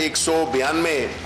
192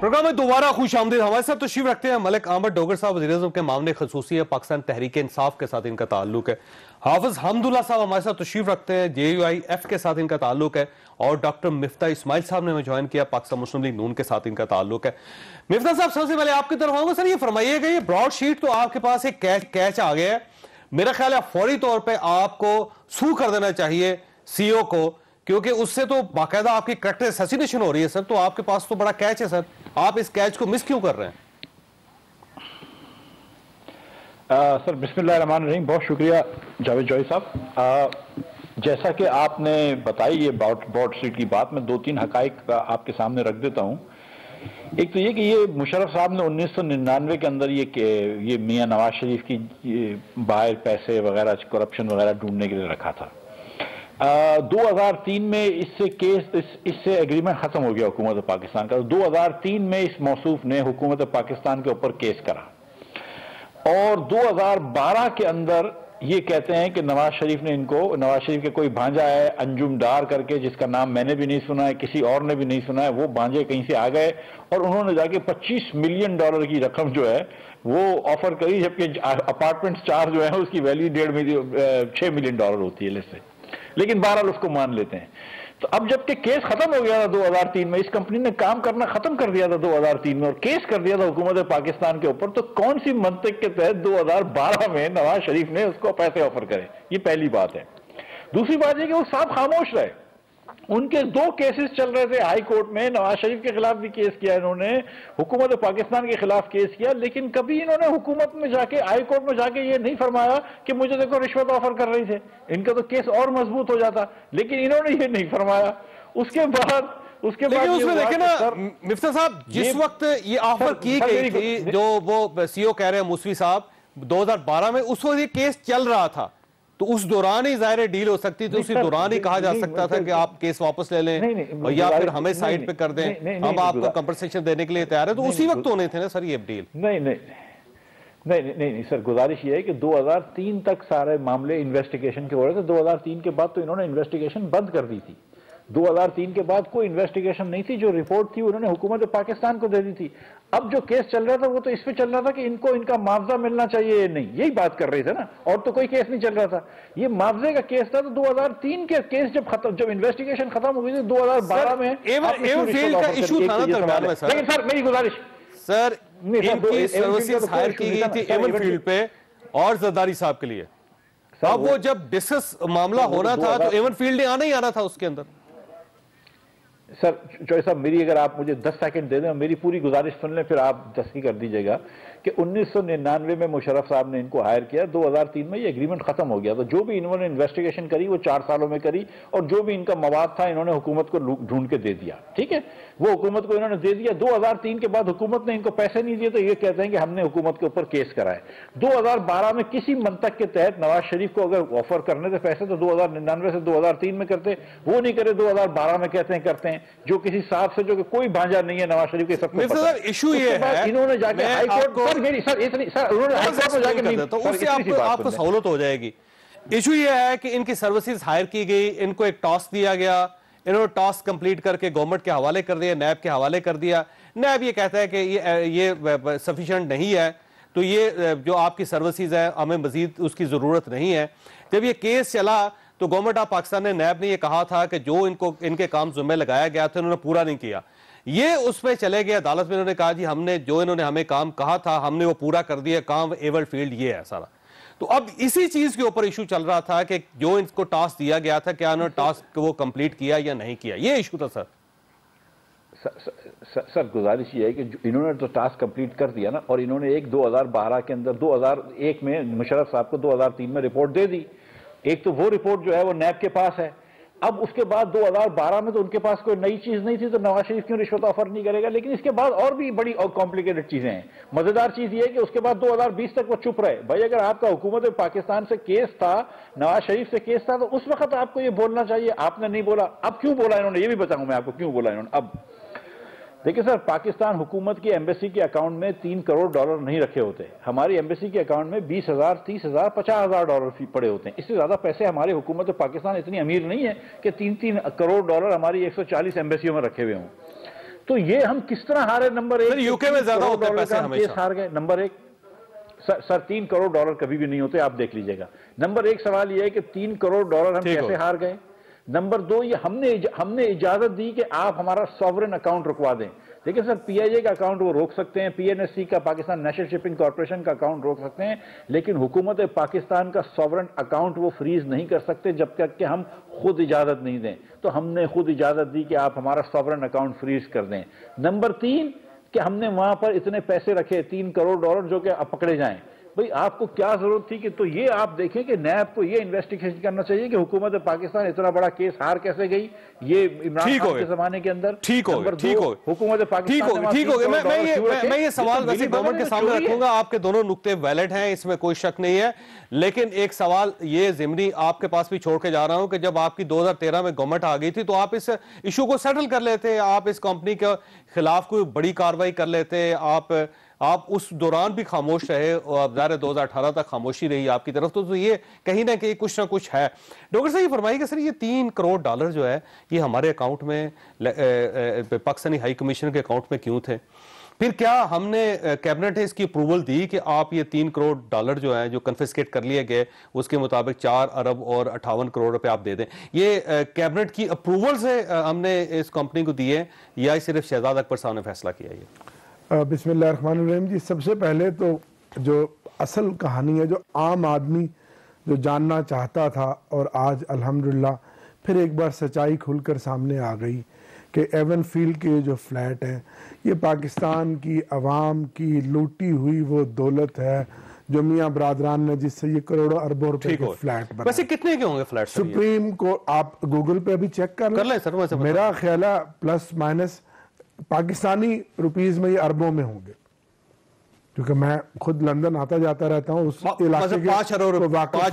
programme میں دوبارہ خوش آمدید. ہمارے ساتھ تشریف رکھتے ہیں ملک احمد ڈوگر صاحب, وزیر اعظم کے معاملے خصوصی ہے, پاکستان تحریک انصاف کے ساتھ ان کا تعلق ہے. حافظ حمداللہ صاحب ہمارے ساتھ تشریف رکھتے ہیں, JUIF کے ساتھ ان کا تعلق ہے. اور ڈاکٹر مفتاح اسماعیل صاحب نے ہمیں جوائن کیا, پاکستان مسلم لیگ نون کے ساتھ ان کا تعلق ہے. مفتاح صاحب سب سے پہلے آپ کی طرف آؤں گا. سر یہ فرمائیے گا, یہ براڈ شیٹ تو آپ کے پاس ایک کیچ آ گیا ہے, میرا خیال ہے فوری طور پہ آپ کو سو کر دینا چاہیے CEO کو, کیونکہ اس سے تو باقاعدہ آپ کی کریکٹر اسیسینیشن ہو رہی ہے. سر تو آپ کے پاس تو بڑا کیچ ہے, سر آپ اس کیچ کو مس کیوں کر رہے ہیں؟ سر بسم اللہ الرحمن الرحیم. بہت شکریہ جاوید جوئی صاحب. جیسا کہ آپ نے بتائی یہ بورڈ شیٹ کی بات, میں 2-3 حقائق آپ کے سامنے رکھ دیتا ہوں. ایک تو یہ کہ یہ مشرف صاحب نے 1999 کے اندر یہ میاں نواز شریف کی باہر پیسے وغیرہ کرپشن وغیرہ ڈھونڈنے کے لیے رکھا تھا. 2003 میں اس سے ایگریمنٹ ختم ہو گیا حکومت پاکستان کا. 2003 میں اس موصوف نے حکومت پاکستان کے اوپر کیس کرا, اور 2012 کے اندر یہ کہتے ہیں کہ نواز شریف کے کوئی بھانجا ہے انجم ڈار کر کے, جس کا نام میں نے بھی نہیں سنا ہے, کسی اور نے بھی نہیں سنا ہے, وہ بھانجے کہیں سے آ گئے اور انہوں نے جا کے $25 ملین کی رقم جو ہے وہ آفر کری, جبکہ اپارٹمنٹ 4 جو ہے اس کی ویلیو $6 ملین ہوتی ہے لے سے, لیکن بہرحال اس کو مان لیتے ہیں. تو اب جب کہ کیس ختم ہو گیا تھا 2003 میں, اس کمپنی نے کام کرنا ختم کر دیا تھا 2003 میں, اور کیس کر دیا تھا حکومت پاکستان کے اوپر, تو کون سی منطق کے تحت 2012 میں نواز شریف نے اس کو پیسے آفر کرے؟ یہ پہلی بات ہے. دوسری بات یہ کہ وہ صاحب خاموش رہے. ان کے 2 کیسز چل رہے تھے ہائی کورٹ میں, نواز شریف کے خلاف بھی کیس کیا انہوں نے, حکومت پاکستان کے خلاف کیس کیا, لیکن کبھی انہوں نے حکومت میں جا کے ہائی کورٹ میں جا کے یہ نہیں فرمایا کہ مجھے دیکھو رشوت آفر کر رہی تھے. ان کا تو کیس اور مضبوط ہو جاتا, لیکن انہوں نے یہ نہیں فرمایا. اس کے بعد لیکن اس میں دیکھیں نا مفتاح صاحب, جس وقت یہ آفر کی گئی تھی, جو وہ CEO کہہ رہے ہیں موسوی صاحب 2012 میں, اس وقت یہ کیس چل رہا تھا, تو اس دوران ہی ظاہر ڈیل ہو سکتی تھی, اسی دوران ہی کہا جا سکتا تھا کہ آپ کیس واپس لے لیں یا پھر ہمیں سائڈ پہ کر دیں, ہم آپ کو کمپنسیشن دینے کے لیے تیار ہے. تو اسی وقت ہونے تھے نا سر یہ ڈیل؟ نہیں سر, گزارش یہ ہے کہ 2003 تک سارے معاملے انویسٹیگیشن کے ہو رہے تھے. 2003 کے بعد تو انہوں نے انویسٹیگیشن بند کر دی تھی. 2003 کے بعد کوئی انویسٹیگیشن نہیں تھی, جو رپورٹ تھی انہوں نے حکومت پاکستان کو دے دی تھی. اب جو کیس چل رہا تھا وہ تو اس پہ چل رہا تھا کہ ان کو ان کا معاوضہ ملنا چاہیے یا نہیں, یہی بات کر رہے تھے نا, اور تو کوئی کیس نہیں چل رہا تھا. یہ معاوضے کا کیس تھا. تو 2003 کے کیس جب انویسٹیگیشن ختم ہو گئی تھی 2012 میں, لیکن سر میری گزارش, سر ان کی سروسز ہائر کی گئی تھی ایون فیلڈ پہ اور زرداری صاحب کے لیے. اب وہ جب ڈسکس معاملہ ہونا تھا تو ایون فیلڈ نے آنا ہی آنا تھا اس کے اندر. سر جوئی صاحب میری, اگر آپ مجھے 10 سیکنڈ دے دیں, میری پوری گزارش سن لیں, پھر آپ تصحیح کر دیجئے گا کہ 1999 میں مشرف صاحب نے ان کو ہائر کیا, 2003 میں یہ ایگریمنٹ ختم ہو گیا. تو جو بھی انہوں نے انویسٹیگیشن کری وہ 4 سالوں میں کری, اور جو بھی ان کا مواد تھا انہوں نے حکومت کو ڈھونڈ کے دے دیا. ٹھیک ہے, وہ حکومت کو انہوں نے دے دیا. 2003 کے بعد حکومت نے ان کو پیسے نہیں دیے, تو یہ کہتے ہیں کہ ہم نے حکومت کے اوپر کیس کرائے. 2012 میں کسی منطق کے تحت نواز شریف کو اگر آفر کرنے تھے پیسے تو 2099 سے 2003 میں کرتے, وہ نہیں کرے, 2012 میں کہتے ہیں جو کسی صاحب سے, جو کہ کوئی بھانجا نہیں ہے نواز شریف کے, سب کو پتہ ہے. ایشو یہ ہے انہوں نے جا کے ہائی کورٹ, آپ کو سہولت ہو جائے گی. ایشو یہ ہے کہ ان کی سروسز ہائر کی گئی, ان کو ایک ٹاسک دیا گیا, انہوں نے ٹاسک کمپلیٹ کر کے گورنمنٹ کے حوالے کر دیا, نیب کے حوالے کر دیا. نیب یہ کہتا ہے کہ یہ سفیشینٹ نہیں ہے, تو یہ جو آپ کی سروسز ہے ہمیں مزید اس کی ضرورت نہیں ہے. جب یہ کیس چلا تو گورنمنٹ آف پاکستان نے, نیب نے یہ کہا تھا کہ جو ان کے کام ذمہ لگایا گیا تھا انہوں نے پورا نہیں کیا. یہ اس میں چلے گئے عدالت میں, انہوں نے کہا جی ہم نے جو انہوں نے ہمیں کام کہا تھا ہم نے وہ پورا کر دیا, کام ایول فیلڈ یہ ہے سارا. تو اب اسی چیز کے اوپر ایشو چل رہا تھا کہ جو ان کو ٹاسک دیا گیا تھا کیا انہوں نے ٹاسک وہ کمپلیٹ کیا یا نہیں کیا, یہ ایشو تھا. سر گزارش یہ ہے کہ انہوں نے تو ٹاسک کمپلیٹ کر دیا نا, اور انہوں نے 2012 کے اندر 2001 میں مشرف صاحب کو 2003 میں رپورٹ دے دی. ایک تو وہ رپورٹ جو ہے وہ نیب کے پاس ہے. اب اس کے بعد 2012 میں تو ان کے پاس کوئی نئی چیز نہیں تھی, تو نواز شریف کیوں رشوت آفر نہیں کرے گا. لیکن اس کے بعد اور بھی بڑی اور کمپلیکیٹڈ چیزیں ہیں. مزیدار چیز یہ ہے کہ اس کے بعد 2020 تک وہ چپ رہے. بھائی اگر آپ کا حکومت پاکستان سے کیس تھا, نواز شریف سے کیس تھا, تو اس وقت آپ کو یہ بولنا چاہیے, آپ نے نہیں بولا. اب کیوں بولا انہوں نے, یہ بھی بتاؤں میں آپ کو کیوں بولا انہوں نے. اب دیکھیں سر, پاکستان حکومت کی ایمبیسی کے اکاؤنٹ میں $3 کروڑ نہیں رکھے ہوتے. ہماری ایمبیسی کے اکاؤنٹ میں $20,000, $30,000, $50,000 پڑے ہوتے ہیں. اس سے زیادہ پیسے ہماری حکومت پاکستان اتنی امیر نہیں ہے کہ $3 کروڑ ہماری 140 ایمبیسیوں میں رکھے ہوئے ہوں. تو یہ ہم کس طرح ہارے؟ نمبر ایک یوکے میں زیادہ ہوتے ہیں پیسے ہمیشہ ہار گئے. نمبر ایک سر $3 کروڑ کبھی بھی نہیں ہوتے، آپ دیکھ لیجئے گا. نمبر ایک سوال یہ ہے کہ $3 کروڑ ہم کیسے ہار گئے؟ نمبر دو، یہ ہم نے اجازت دی کہ آپ ہمارا سوورن اکاؤنٹ رکوا دیں. دیکھیں سر، پی آئی اے کا اکاؤنٹ وہ روک سکتے ہیں، پی این ایس سی کا، پاکستان نیشنل شپنگ کارپوریشن کا اکاؤنٹ روک سکتے ہیں، لیکن حکومت پاکستان کا سوورن اکاؤنٹ وہ فریز نہیں کر سکتے جب تک کہ ہم خود اجازت نہیں دیں. تو ہم نے خود اجازت دی کہ آپ ہمارا سوورن اکاؤنٹ فریز کر دیں. نمبر تین کہ ہم نے وہاں پر اتنے پیسے رکھے $3 کروڑ جو کہ پکڑے جائیں. بھئی آپ کو کیا ضرورت تھی؟ کہ تو یہ آپ دیکھیں کہ نیب کو یہ انویسٹیگیشن کرنا چاہیے کہ حکومت پاکستان اتنا بڑا کیس ہار کیسے گئی یہ عمران خان کے زمانے کے اندر. ٹھیک ہو حکومت پاکستان ٹھیک ہو گیا. میں یہ سوال ویسے گورنمنٹ کے سامنے رکھوں گا، آپ کے دونوں نقطے ویلڈ ہیں، اس میں کوئی شک نہیں ہے. لیکن ایک سوال یہ ضمنی آپ کے پاس بھی چھوڑ کے جا رہا ہوں کہ جب آپ کی 2013 میں گورنمنٹ آ گئی تھی تو آپ اس ایشو کو سیٹل کر لیتے، آپ اس کمپنی کے خلاف کوئی بڑی کاروائی کر لیتے. آپ اس دوران بھی خاموش رہے اور ظاہر 2018 تک خاموشی رہی آپ کی طرف. تو یہ کہیں نہ کہیں کچھ نہ کچھ ہے. ڈاکٹر صاحب یہ فرمائیے کہ سر یہ $3 کروڑ جو ہے یہ ہمارے اکاؤنٹ میں پاکستانی ہائی کمیشن کے اکاؤنٹ میں کیوں تھے؟ پھر کیا ہم نے کیبنٹ نے اس کی اپروول دی کہ آپ یہ $3 کروڑ جو ہیں جو کنفسکیٹ کر لیے گئے اس کے مطابق 4 ارب اور 58 کروڑ روپے آپ دے دیں؟ یہ کیبنٹ کی اپروول سے ہم نے اس کمپنی کو دیے یا صرف شہزاد اکبر صاحب نے فیصلہ کیا؟ یہ بسم اللہ الرحمن الرحیم جی. سب سے پہلے تو جو اصل کہانی ہے جو عام آدمی جو جاننا چاہتا تھا اور آج الحمدللہ پھر ایک بار سچائی کھل کر سامنے آ گئی کہ ایون فیلڈ کے جو فلیٹ ہیں یہ پاکستان کی عوام کی لوٹی ہوئی وہ دولت ہے جو میاں برادران نے جس سے یہ کروڑوں اربوں روپے کے فلیٹ بنا. ویسے کتنے کے ہوں گے فلیٹ؟ سپریم کو آپ گوگل پہ ابھی چیک کر لیں سر. میرا خیال ہے پلس مائنس پاکستانی روپیز میں یہ اربوں میں ہوں گے، کیونکہ میں خود لندن آتا جاتا رہتا ہوں. اس علاقے کے 5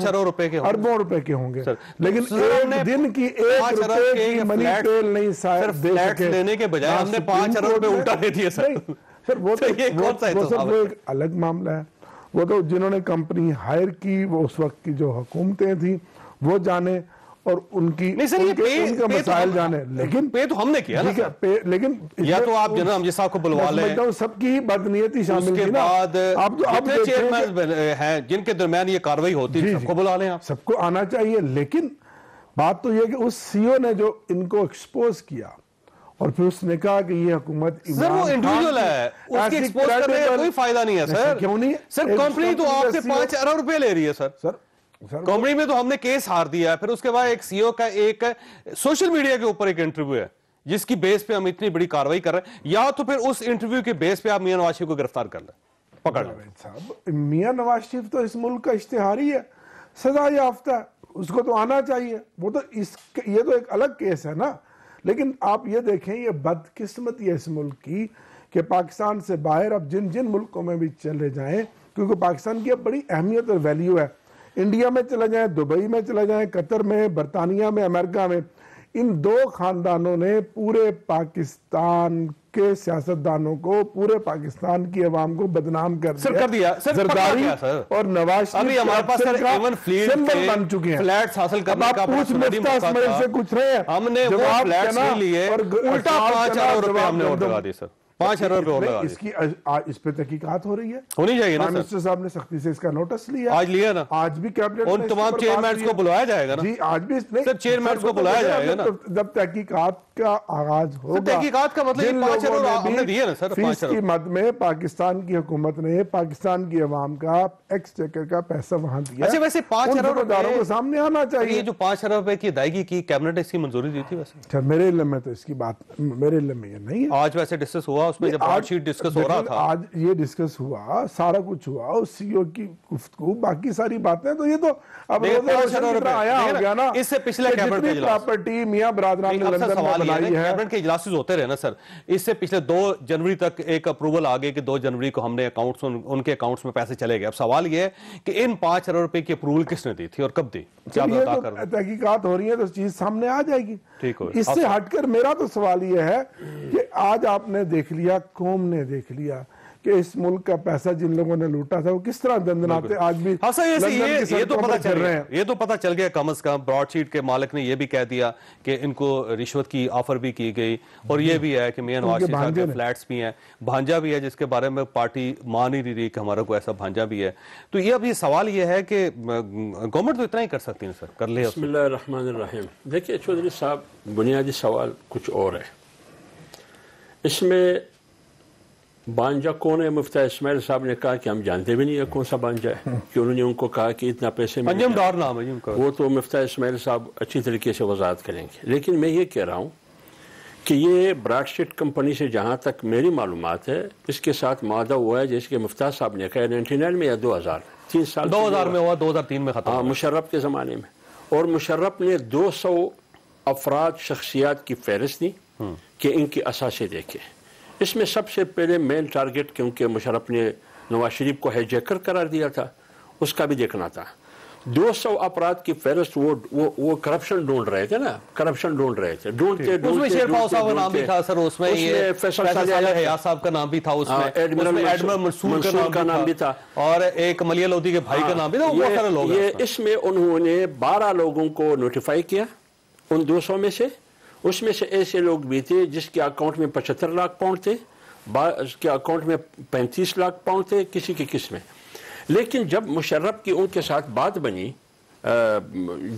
ارب روپے کے اربوں روپے کے ہوں گے، لیکن ایک دن کی 1 روپے کی منی ٹیل نہیں صاحب دے سکے. لینے کے بجائے ہم نے 5 ارب روپے الٹا دے دیے سر. سر وہ ایک الگ معاملہ ہے. وہ تو جنہوں نے کمپنی ہائر کی وہ اس وقت کی جو حکومتیں تھیں وہ جانے اور ان کی مسائل جانے، لیکن پے تو ہم نے کیا نا. لیکن یا تو آپ جنرل امجد صاحب کو بلوا لیں، سب کی ہی بدنیتی شامل تھی نا. جتنے چیئرمین ہیں جن کے درمیان یہ کاروائی ہوتی ہے سب کو بلا لیں، آپ سب کو آنا چاہیے. لیکن بات تو یہ کہ اس سی او نے جو ان کو ایکسپوز کیا اور پھر اس نے کہا کہ یہ حکومت سر وہ انڈیویجول ہے، اس کی ایکسپوز کرنے کا کوئی فائدہ نہیں ہے سر. کیوں نہیں سر؟ کمپنی تو آپ سے 5 ارب روپے لے رہی ہے سر. کمپنی میں تو ہم نے کیس ہار دیا ہے. پھر اس کے بعد ایک سی او کا ایک سوشل میڈیا کے اوپر ایک انٹرویو ہے جس کی بیس پہ ہم اتنی بڑی کاروائی کر رہے ہیں. یا تو پھر اس انٹرویو کے بیس پہ آپ میاں نواز شریف کو گرفتار کر لیں، پکڑ لیں. میاں نواز شریف تو اس ملک کا اشتہاری ہے، سزا یافتہ ہے، اس کو تو آنا چاہیے. وہ تو یہ تو ایک الگ کیس ہے نا. لیکن آپ یہ دیکھیں یہ بدقسمتی ہے اس ملک کی کہ پاکستان سے باہر اب جن ملکوں میں بھی چلے جائیں، کیونکہ پاکستان کی اب بڑی اہمیت اور ویلیو ہے. انڈیا میں چلے جائیں، دبئی میں چلے جائیں، قطر میں، برطانیہ میں، امریکہ میں، ان 2 خاندانوں نے پورے پاکستان کے سیاستدانوں کو، پورے پاکستان کی عوام کو بدنام کر دیا. زرداری اور نواز شریف سمبل بن چکے ہیں. فلیٹس حاصل کرنے کا سے کچھ رہے ہیں، ہم نے وہ فلیٹس کے لیے الٹا 5 ارب روپے ہم نے اور لگا دیے سر. 5 ارب روپے اور لگا دیے. اس پہ تحقیقات ہو رہی ہے، ہونی چاہیے نا. منسٹر صاحب نے سختی سے اس کا نوٹس لیا، آج لیا نا. آج بھی کیبنٹ ان تمام چیئرمینز کو بلایا جائے گا نا. جی آج بھی سر چیئرمینز کو بلایا جائے گا نا جب تحقیقات کا آغاز ہوگا. تحقیقات کا مطلب 5 ارب ہم نے دیے نا سر. 5 کی مد میں پاکستان کی حکومت نے پاکستان کی عوام کا ایکسچیکر کا پیسہ وہاں دیا. اچھا ویسے 5 ارب روپے کو سامنے آنا چاہیے. یہ جو 5 ارب روپے کی ادائیگی کی کیبنٹ نے اس کی منظوری دی تھی ویسے؟ اچھا میرے علم میں تو اس کی بات میرے علم میں یہ نہیں ہے. آج ویسے ڈسکس ہوا اس میں جب بارڈ شیٹ ڈسکس ہو رہا تھا. آج یہ ڈسکس ہوا، سارا کچھ ہوا، اس سی او کی گفتگو، باقی ساری باتیں تو یہ تو اب آیا ہو گیا نا. اس سے پچھلے کیبنٹ کے اجلاس پراپرٹی میاں برادران نے لندن میں بنائی ہے. کیبنٹ کے اجلاس ہوتے رہے نا سر. اس سے پچھلے 2 جنوری تک ایک اپروول آ گئی کہ 2 جنوری کو ہم نے اکاؤنٹس ان کے اکاؤنٹس میں پیسے چلے گئے. اب سوال یہ ہے کہ ان 5 ارب روپے کی اپروول کس نے دی تھی اور کب دی؟ تحقیقات ہو رہی ہیں تو چیز سامنے آ جائے گی. اس سے ہٹ کر میرا تو سوال یہ ہے کہ آج آپ نے دیکھ لیا، قوم نے دیکھ لیا کہ اس ملک کا پیسہ جن لوگوں نے لوٹا تھا وہ کس طرح دندناتے آج بھی ہاں سر لندن کی یہ سڑکوں تو پر پتہ پھر چل رہے گیا، ہیں۔ یہ تو پتہ چل گیا کم از کم براڈ شیٹ کے مالک نے یہ بھی کہہ دیا کہ ان کو رشوت کی آفر بھی کی گئی، اور یہ بھی ہے کہ میاں نواز شریف صاحب کے فلیٹس بھی ہیں، بھانجا بھی ہے جس کے بارے میں پارٹی مان ہی نہیں رہی کہ ہمارا کوئی ایسا بھانجا بھی ہے۔ تو یہ اب یہ سوال یہ ہے کہ گورنمنٹ تو اتنا ہی کر سکتی ہے سر، کر لے۔ بسم اللہ الرحمن الرحیم۔ دیکھیے چودھری صاحب، بنیادی سوال کچھ اور ہے اس میں۔ بانجا کون ہے؟ مفتی اسماعیل صاحب نے کہا کہ ہم جانتے بھی نہیں ہے کون سا بانجا ہے، کہ انہوں نے ان کو کہا کہ اتنا پیسے میں انجم ڈار نام ہے جی ان کا۔ وہ تو مفتی اسماعیل صاحب اچھی طریقے سے وضاحت کریں گے، لیکن میں یہ کہہ رہا ہوں کہ یہ براڈ شیٹ کمپنی سے جہاں تک میری معلومات ہے اس کے ساتھ معاہدہ ہوا ہے، جیسے کہ مفتی صاحب نے کہا 99 میں یا 2000 3 سال 2000 میں ہوا، 2003 میں ختم ہوا، مشرف کے زمانے میں۔ اور مشرف نے 200 افراد شخصیات کی فہرست دی کہ ان کی اثاثے دیکھے۔ اس میں سب سے پہلے مین ٹارگٹ، کیونکہ مشرف نے نواز شریف کو ہیجیکر قرار دیا تھا، اس کا بھی دیکھنا تھا۔ 200 افراد کی فہرست، وہ کرپشن ڈھونڈ رہے تھے نا، کرپشن ڈھونڈ رہے تھے، ڈھونڈتے اس میں شیر پاؤ صاحب کا نام بھی تھا سر، اس میں یہ فیصل صالح حیات صاحب کا نام بھی تھا، اس میں ایڈمرل منصور کا نام بھی تھا، اور ایک ملیہ لودھی کے بھائی کا نام بھی تھا، وہ بہت سارے لوگ ہیں۔ اس میں انہوں نے 12 لوگوں کو نوٹیفائی کیا ان 200 میں سے۔ اس میں سے ایسے لوگ بھی تھے جس کے اکاؤنٹ میں 75 لاکھ پاؤنڈ تھے، اس کے اکاؤنٹ میں 35 لاکھ پاؤنڈ تھے، کسی کے کس میں۔ لیکن جب مشرف کی ان کے ساتھ بات بنی،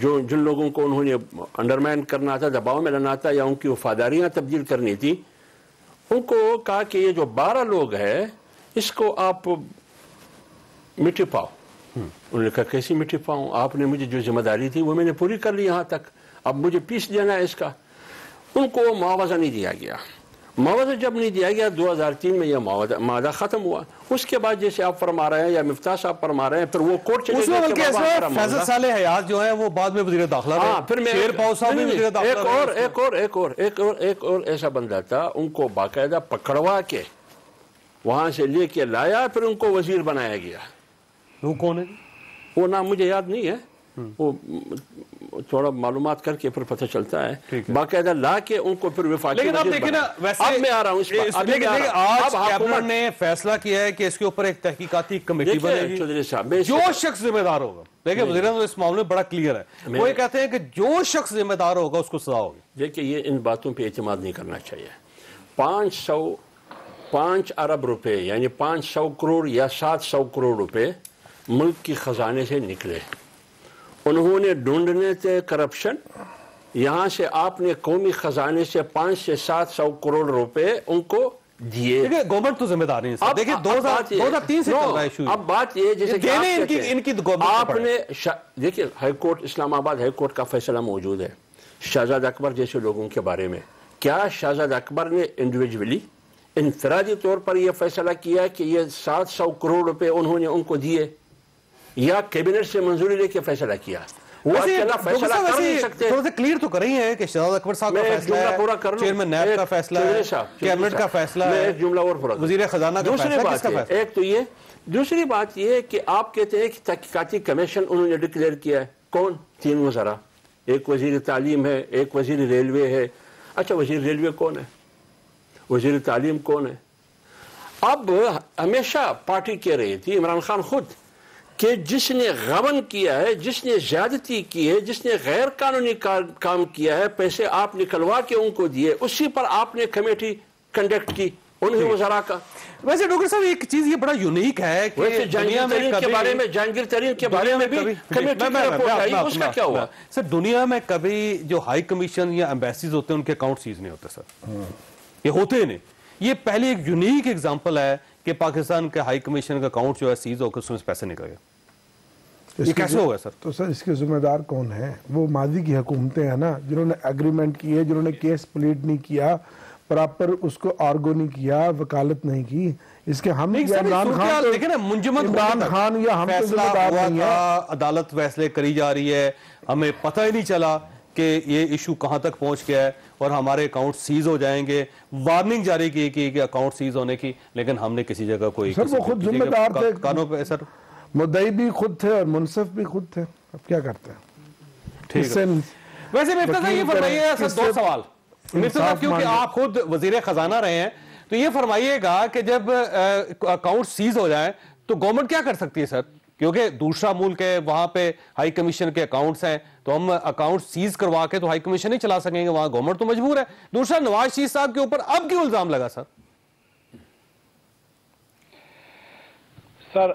جن لوگوں کو انہوں نے انڈرمائن کرنا تھا، دباؤ میں لانا تھا یا ان کی وفاداریاں تبدیل کرنی تھی، ان کو کہا کہ یہ جو 12 لوگ ہیں اس کو آپ مٹی پاؤ۔ انہوں نے کہا کیسی مٹی پاؤں؟ آپ نے مجھے جو ذمہ داری تھی وہ میں نے پوری کر لی یہاں تک، اب مجھے پیس دینا ہے اس کا۔ ان کو معاوضہ نہیں دیا گیا۔ معاوضہ جب نہیں دیا گیا 2003 میں یہ معاہدہ ختم ہوا۔ اس کے بعد جیسے آپ فرما رہے ہیں یا مفتاح صاحب فرما رہے ہیں، پھر وہ کورٹ چلے گئے کہ فیصل صالح حیات جو ہے وہ بعد میں وزیر داخلہ رہے، شیر پاؤ صاحب بھی وزیر داخلہ رہے۔ ایک اور ایسا بندہ تھا، ان کو باقاعدہ پکڑوا کے وہاں سے لے کے لایا، پھر ان کو وزیر بنایا گیا۔ وہ کون ہے؟ وہ نام مجھے یاد نہیں ہے، وہ تھوڑا معلومات کر کے پھر پتہ چلتا ہے، باقاعدہ لا کے ان کو پھر وفاقی لیکن اب دیکھیں نا، ویسے اب میں آ رہا ہوں اس پر۔ آج کیبنٹ نے فیصلہ کیا ہے کہ اس کے اوپر ایک تحقیقاتی کمیٹی بنے گی، چودھری صاحب جو شخص ذمہ دار ہوگا، دیکھیں وزیر اعظم اس معاملے میں بڑا کلیئر ہے، وہ یہ کہتے ہیں کہ جو شخص ذمہ دار ہوگا اس کو سزا ہوگی۔ دیکھیں یہ ان باتوں پہ اعتماد نہیں کرنا چاہیے۔ 5 ارب روپے یعنی 500 کروڑ یا 700 کروڑ روپے ملک کی خزانے سے نکلے، انہوں نے ڈھونڈنے تھے کرپشن، یہاں سے آپ نے قومی خزانے سے 500 سے 700 کروڑ روپے ان کو دیے۔ دیکھیں گورنمنٹ تو ذمہ دار نہیں ہے، دیکھیں 2003 سے چل رہا ہے ایشو۔ اب بات یہ جیسے کہ آپ نے دیکھیں ہائی کورٹ اسلام آباد ہائی کورٹ کا فیصلہ موجود ہے شہزاد اکبر جیسے لوگوں کے بارے میں۔ کیا شہزاد اکبر نے انڈیویجولی انفرادی طور پر یہ فیصلہ کیا کہ یہ 700 کروڑ روپے انہوں نے ان کو دیے، یا کیبنٹ سے منظوری لے کے فیصلہ کیا؟ وہ اکیلا فیصلہ کر نہیں سکتے۔ تھوڑا سا کلیئر تو کر رہی ہیں کہ شہزاد اکبر صاحب کا فیصلہ ہے، چیئرمین نیب کا فیصلہ ہے، کیبنٹ کا فیصلہ ہے، ایک جملہ اور پورا، وزیر خزانہ کا فیصلہ ہے، کس کا فیصلہ؟ ایک تو یہ، دوسری بات یہ کہ آپ کہتے ہیں کہ تحقیقاتی کمیشن انہوں نے ڈکلیئر کیا ہے۔ کون؟ 3 وزراء، ایک وزیر تعلیم ہے، ایک وزیر ریلوے ہے۔ اچھا وزیر ریلوے کون ہے؟ وزیر تعلیم کون ہے؟ اب ہمیشہ پارٹی کہہ رہی تھی، عمران خان خود، کہ جس نے غبن کیا ہے، جس نے زیادتی کی ہے، جس نے غیر قانونی کام کیا ہے، پیسے آپ نکلوا کے ان کو دیے، اسی پر آپ نے کمیٹی کنڈکٹ کی انہیں وزراء کا۔ ویسے ڈاکٹر صاحب ایک چیز یہ بڑا یونیک ہے کہ دنیا میں جہانگیر ترین کے بارے میں بھی کمیٹی کی رپورٹ آئی، اس کا کیا ہوا؟ سر دنیا میں کبھی جو ہائی کمیشن یا ایمبیسیز ہوتے ہیں ان کے اکاؤنٹ سیز نہیں ہوتے سر، یہ ہوتے نہیں۔ یہ پہلی ایک یونیک ایگزامپل ہے کہ پاکستان کے ہائی کمیشن کا اکاؤنٹ جو ہے سیز ہو کر اس میں پیسے نکل گئے، یہ کیسے ہوگا سر؟ تو سر اس کے ذمہ دار کون ہیں؟ وہ ماضی کی حکومتیں ہیں نا، جنہوں نے ایگریمنٹ کیے، جنہوں نے کیس پلیٹ نہیں کیا، پراپر اس کو آرگو نہیں کیا، وکالت نہیں کی۔ اس کے ہم عمران خان یا ہم تو ذمہ دار نہیں ہیں۔ عدالت فیصلے کری جا رہی ہے، ہمیں پتہ ہی نہیں چلا کہ یہ ایشو کہاں تک پہنچ گیا ہے اور ہمارے اکاؤنٹ سیز ہو جائیں گے، وارننگ جاری کی کہ اکاؤنٹ سیز ہونے کی، لیکن ہم نے کسی جگہ کوئی سر وہ خود ذمہ دار تھے، کانوں پہ سر مدعی بھی خود تھے اور منصف بھی خود تھے، اب کیا کرتے ہیں؟ ٹھیک ہے۔ ویسے مفتاح صاحب یہ فرمائیے سر 2 سوال، مفتاح صاحب کیونکہ آپ خود وزیر خزانہ رہے ہیں، تو یہ فرمائیے گا کہ جب اکاؤنٹ سیز ہو جائیں تو گورنمنٹ کیا کر سکتی ہے سر؟ کیونکہ دوسرا ملک ہے، وہاں پہ ہائی کمیشن کے اکاؤنٹس ہیں، تو ہم اکاؤنٹ سیز کروا کے تو ہائی کمیشن نہیں چلا سکیں گے، وہاں گورنمنٹ تو مجبور ہے۔ دوسرا، نواز شریف صاحب کے اوپر اب کیوں الزام لگا سر؟ سر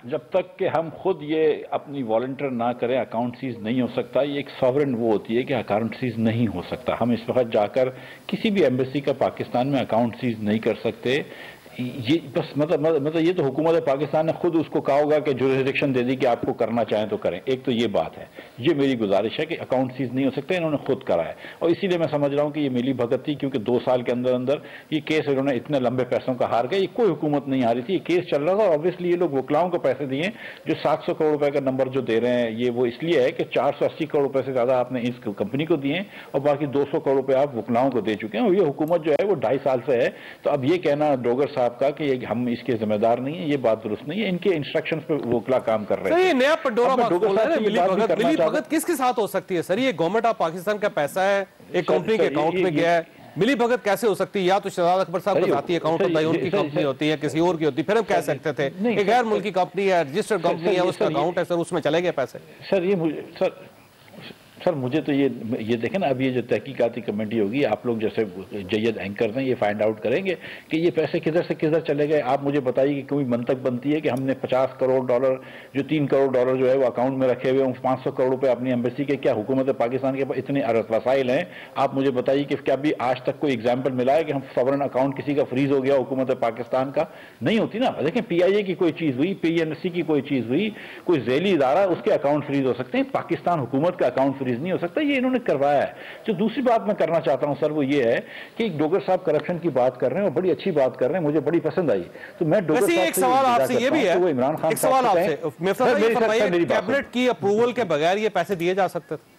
جب تک کہ ہم خود یہ اپنی والنٹر نہ کریں اکاؤنٹ سیز نہیں ہو سکتا۔ یہ ایک ساورن وہ ہوتی ہے کہ اکاؤنٹ سیز نہیں ہو سکتا۔ ہم اس وقت جا کر کسی بھی ایمبیسی کا پاکستان میں اکاؤنٹ سیز نہیں کر سکتے۔ یہ بس مطلب یہ تو حکومت پاکستان نے خود اس کو کہا ہوگا کہ جوریسڈکشن دے دی کہ آپ کو کرنا چاہیں تو کریں۔ ایک تو یہ بات ہے، یہ میری گزارش ہے کہ اکاؤنٹ سیز نہیں ہو سکتے، انہوں نے خود کرا ہے، اور اسی لیے میں سمجھ رہا ہوں کہ یہ میلی بھگت تھی، کیونکہ 2 سال کے اندر اندر یہ کیس انہوں نے اتنے لمبے پیسوں کا ہار گئے۔ یہ کوئی حکومت نہیں ہاری تھی، یہ کیس چل رہا تھا، اور obviously یہ لوگ وکلاؤں کو پیسے دیے جو 700 کروڑ روپے کا نمبر جو دے رہے ہیں، یہ وہ اس لیے ہے کہ 480 کروڑ روپے سے زیادہ آپ نے اس کمپنی کو دیے اور باقی 200 کروڑ روپے آپ وکلاؤں کو دے چکے ہیں، اور یہ حکومت جو ہے وہ 2.5 سال سے ہے۔ تو اب یہ کہنا ڈوگر صاحب کا کہ ہم اس کے ذمہ دار نہیں ہیں، یہ بات درست نہیں ہے۔ ان کے انسٹرکشنز پہ وکلا کام کر رہے ہیں۔ یہ نیا پنڈورا باکس کھول رہے ہیں۔ ملی بھگت کس کے ساتھ ہو سکتی ہے سر؟ یہ گورنمنٹ آف پاکستان کا پیسہ ہے، ایک کمپنی کے اکاؤنٹ میں گیا ہے، ملی بھگت کیسے ہو سکتی ہے؟ یا تو شہزاد اکبر صاحب کا ذاتی اکاؤنٹ ہوتا ہے، ان کی کمپنی ہوتی ہے، کسی اور کی ہوتی ہے، پھر ہم کہہ سکتے تھے کہ غیر ملکی کمپنی ہے، رجسٹرڈ کمپنی ہے، اس کا اکاؤنٹ ہے، سر اس میں چلے گئے پیسے۔ سر مجھے تو یہ دیکھیں نا، اب یہ جو تحقیقاتی کمیٹی ہوگی، آپ لوگ جیسے جید اینکرز ہیں، یہ فائنڈ آؤٹ کریں گے کہ یہ پیسے کدھر سے کدھر چلے گئے۔ آپ مجھے بتائیے کہ کوئی منطق بنتی ہے کہ ہم نے 50 کروڑ ڈالر جو 3 کروڑ ڈالر جو ہے وہ اکاؤنٹ میں رکھے ہوئے، 500 کروڑ روپے اپنی ایمبیسی کے، کیا حکومت پاکستان کے پاس اتنے وسائل ہیں؟ آپ مجھے بتائیے کہ کیا بھی آج تک کوئی ایگزامپل ملا ہے کہ ہم سورن اکاؤنٹ کسی کا فریز ہو گیا حکومت پاکستان کا؟ نہیں ہوتی نا۔ دیکھیں پی آئی اے کی کوئی چیز ہوئی، پی این سی کی کوئی چیز ہوئی، کوئی ذیلی ادارہ، اس کے اکاؤنٹ فریز ہو سکتے ہیں، پاکستان حکومت کا اکاؤنٹ فریز نہیں ہو سکتا۔ یہ انہوں نے کروایا ہے۔ جو دوسری بات میں کرنا چاہتا ہوں سر وہ یہ ہے کہ ڈوگر صاحب کرپشن کی بات کر رہے ہیں اور بڑی اچھی بات کر رہے ہیں، مجھے بڑی پسند آئی۔ تو میں ڈوگر صاحب ایک سوال آپ سے یہ بھی ہے، عمران خان ایک سوال آپ سے، مفتاح صاحب یہ فرمائیے کیبنٹ کی اپروول کے بغیر یہ پیسے دیے جا سکتے تھے؟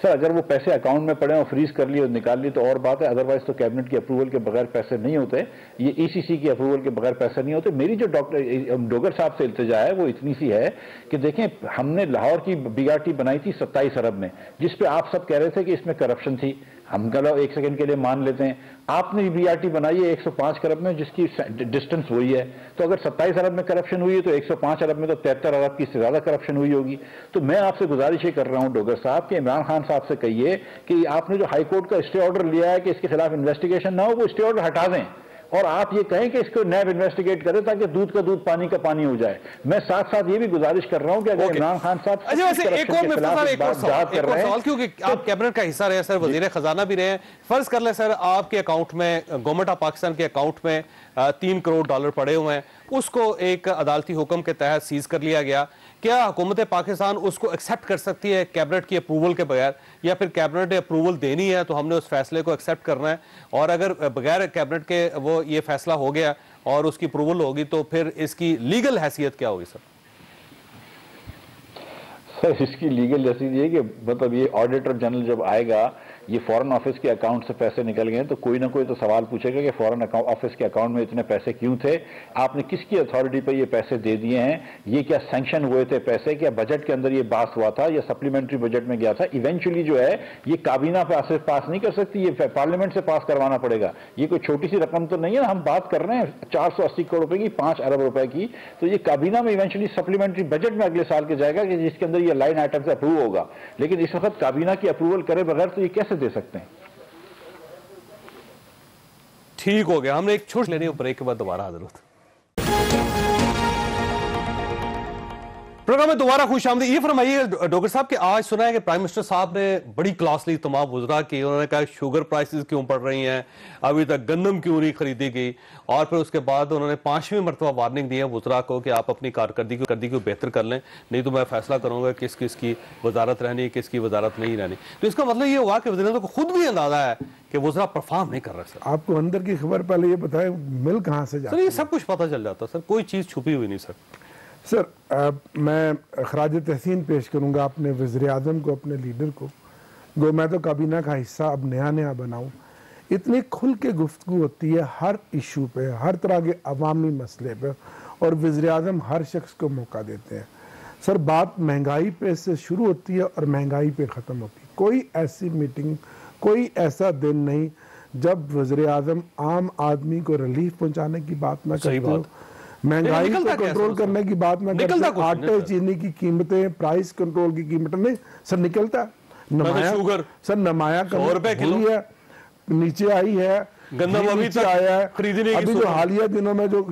سر اگر وہ پیسے اکاؤنٹ میں پڑے اور فریز کر لیے اور نکال لیے تو اور بات ہے، ادروائز تو کیبنٹ کی اپروول کے بغیر پیسے نہیں ہوتے، یہ ای سی سی کی اپروول کے بغیر پیسے نہیں ہوتے۔ میری جو ڈوگر صاحب سے التجا ہے وہ اتنی سی ہے کہ دیکھیں ہم نے لاہور کی بی آر ٹی بنائی تھی 27 ارب میں، جس پہ آپ سب کہہ رہے تھے کہ اس میں کرپشن تھی، ہم چلو ایک سیکنڈ کے لیے مان لیتے ہیں۔ آپ نے بی آر ٹی بنائی ہے 105 ارب میں، جس کی ڈسٹنس وہی ہے، تو اگر 27 ارب میں کرپشن ہوئی ہے تو 105 ارب میں تو 73 ارب کی سے زیادہ کرپشن ہوئی ہوگی۔ تو میں آپ سے گزارش یہ کر رہا ہوں ڈوگر صاحب کہ عمران خان صاحب سے کہیے کہ آپ نے جو ہائی کورٹ کا اسٹے آرڈر لیا ہے کہ اس کے خلاف انویسٹیگیشن نہ ہو، وہ اسٹے آرڈر ہٹا دیں اور آپ یہ کہیں کہ اس کو نیب انویسٹیگیٹ کرے تاکہ دودھ کا دودھ پانی کا پانی ہو جائے۔ میں ساتھ ساتھ یہ بھی گزارش کر رہا ہوں کہ اگر عمران خان صاحب سوال، کیونکہ آپ کیبنٹ کا حصہ رہے ہیں سر، وزیر خزانہ بھی رہے ہیں، فرض کر لیں سر آپ کے اکاؤنٹ میں، گورنمنٹ آف پاکستان کے اکاؤنٹ میں 3 کروڑ ڈالر پڑے ہوئے ہیں، اس کو ایک عدالتی حکم کے تحت سیز کر لیا گیا، کیا حکومت پاکستان اس کو ایکسیپٹ کر سکتی ہے کیبنٹ کی اپروول کے بغیر، یا پھر کیبنٹ نے اپروول دینی ہے تو ہم نے اس فیصلے کو ایکسیپٹ کرنا ہے؟ اور اگر بغیر کیبنٹ کے وہ یہ فیصلہ ہو گیا اور اس کی اپروول ہوگی تو پھر اس کی لیگل حیثیت کیا ہوگی سر؟ سر اس کی لیگل حیثیت یہ کہ مطلب یہ آڈیٹر جنرل جب آئے گا، یہ فورن آفس کے اکاؤنٹ سے پیسے نکل گئے تو کوئی نہ کوئی تو سوال پوچھے گا کہ فورن آفس کے اکاؤنٹ میں اتنے پیسے کیوں تھے، آپ نے کس کی اتھارٹی پہ یہ پیسے دے دیے ہیں، یہ کیا سینکشن ہوئے تھے پیسے، کیا بجٹ کے اندر یہ پاس ہوا تھا یا سپلیمنٹری بجٹ میں گیا تھا؟ ایونچولی جو ہے یہ کابینہ پاس نہیں کر سکتی، یہ پارلیمنٹ سے پاس کروانا پڑے گا۔ یہ کوئی چھوٹی سی رقم تو نہیں ہے، ہم بات کر رہے ہیں 480 کروڑ روپے کی، 5 ارب روپے کی، تو یہ کابینہ میں ایونچولی سپلیمنٹری بجٹ میں اگلے سال کے جائے گا کہ جس کے اندر یہ لائن آئٹم سے اپروو ہوگا، لیکن اس وقت کابینہ کی اپروول کرے بغیر تو یہ کیسے دے سکتے ہیں؟ ٹھیک ہو گیا، ہم نے ایک چھوٹ لینی ہے، بریک کے بعد دوبارہ حاضر ہوتا۔ پروگرام میں دوبارہ خوش آمدید۔ یہ فرمائیے ڈوگر صاحب کہ آج سنا ہے کہ پرائم منسٹر صاحب نے بڑی کلاسلی تمام وزراء کی، انہوں نے کہا شوگر پرائسز کیوں بڑھ رہی ہیں، ابھی تک گندم کیوں نہیں خریدی گئی، اور پھر اس کے بعد انہوں نے 5ویں مرتبہ وارننگ دی ہے وزراء کو کہ آپ اپنی کارکردگی کو بہتر کر لیں، نہیں تو میں فیصلہ کروں گا کس کس کی وزارت رہنی، کس کی وزارت نہیں رہنی۔ تو اس کا مطلب یہ ہوا کہ وزیر اعظم کو خود بھی اندازہ ہے کہ وزراء پرفارم نہیں کر رہے سر۔ آپ کو اندر کی خبر پہلے یہ بتائیں مل کہاں سے جاتا ہے؟ سر یہ سب کچھ پتہ چل جاتا سر، کوئی چیز چھپی ہوئی نہیں سر۔ سر میں خراج تحسین پیش کروں گا اپنے وزیر اعظم کو، اپنے لیڈر کو، گو میں تو کابینہ کا حصہ اب نیا بناؤں۔ اتنی کھل کے گفتگو ہوتی ہے ہر ایشو پہ، ہر طرح کے عوامی مسئلے پہ، اور وزیر اعظم ہر شخص کو موقع دیتے ہیں۔ سر بات مہنگائی پہ سے شروع ہوتی ہے اور مہنگائی پہ ختم ہوتی ہے۔ کوئی ایسی میٹنگ، کوئی ایسا دن نہیں جب وزیر اعظم عام آدمی کو ریلیف پہنچانے کی بات نہ کرتے ہو, مہنگائی کو کنٹرول کرنے کی بات نہ کرتے ہو, آٹے چینی کی قیمتیں, پرائس کنٹرول کی قیمتیں, نہیں سر نکلتا ہے. شوگر سر نمایاں ہوئی ہے, نیچے آئی ہے, گندم ابھی نیچے آیا ہے. خریدنے کی ابھی جو حالیہ دنوں میں جو